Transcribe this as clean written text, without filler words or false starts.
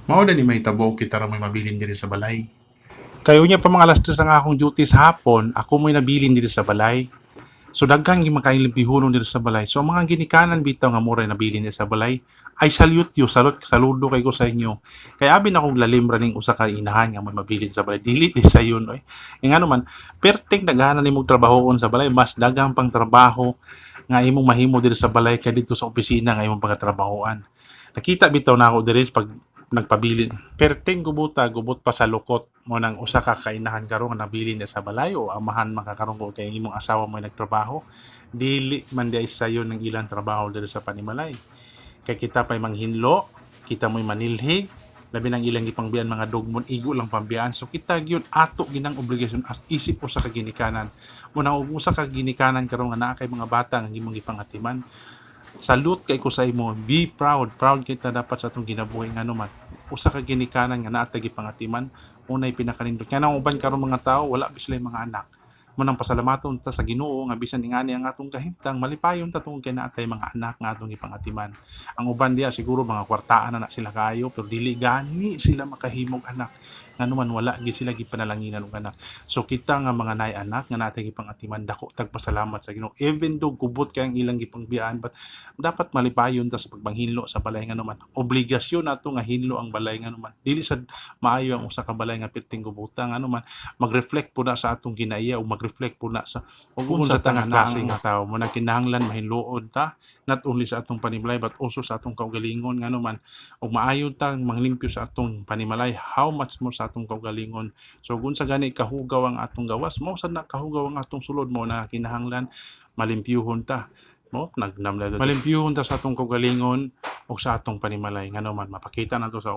Mao na ni mahitabo kita ra may mabilin diri sa balay. Kayo niya pa mga alas 3 ang akong duty sa hapon, ako mo'y nabilin diri sa balay. So daghang gimakain limpihon diri sa balay. So ang mga ginikanan bitaw nga muray nabilin diri sa balay, ay salute you, saludo kay ko sa inyo. Kaya abi na akong lalim ra ning usa ka inahan nga may mabilin sa balay. Dili di sayon oy. E nga naman, perting daghanan nimong trabahoon sa balay, mas daghang pang trabaho nga imong mahimo diri sa balay kay dito sa opisina nga imong pagatrabahoan. Nakita bitaw na ako diri pag nagpabilin. Perting gubot pa sa lukot mo nang usa ka kainahan karon nga nabilin na sa balay o amahan makakaroon ko kay imong asawa mo nagtrabaho. Dili man di sayo ng ilang trabaho diri sa panimalay. Kay kita pa'y manghinlo, kita mo'y manilhig, labi ng ilang ipangbiyan mga dugmon igo lang pambiyaan. So kita gyud ato ginang obligasyon as isip usa ka ginikanan. Muna usa ka ginikanan karon nga naa kay mga bata nga imong ipangatiman. Salute kay ko sa imo, be proud kita dapat sa atong ginabuhi nga naman usa ka ginikanan nga naa tagi pangatiman unay pinakanindot nga nang uban karon mga tao wala bisla mga anak mo nang pasalamaton ta sa Ginoo nga bisan ingani ang atong kahimtang malipayon ta tungod kay naatay mga anak nga atong ipangatiman. Ang uban diya siguro mga kwartaan na sila kayo pero dili gani sila makahimog anak nga naman wala gid sila gipanalanginan og anak. So kita nga mga nay anak nga natay gipangatiman dako tagpasalamat sa Ginoo even though gubot kay ang ilang gipangbiyan but dapat malipayon ta sa pagpanghinlo sa balay nga naman obligasyon nato nga hinlo ang balay nga naman dili sad maayo ang usa ka balay nga perting gubuta nga naman mag-reflect po na sa atong ginaiya o mag-reflect po na sa ug unsa ta nga klase nga tawo mo na kinahanglan mahinluod ta not only sa atong panimalay but also sa atong kaugalingon nga naman ug maayo ta manglimpyo sa atong panimalay how much more sa atong kaugalingon. So unsa gani kahugaw ang atong gawas mo sad na kahugaw ang atong sulod mo na kinahanglan malimpyuhon ta mo nagnamla malimpyuhon ta sa atong kaugalingon o sa atong panimalay nga naman mapakita nato sa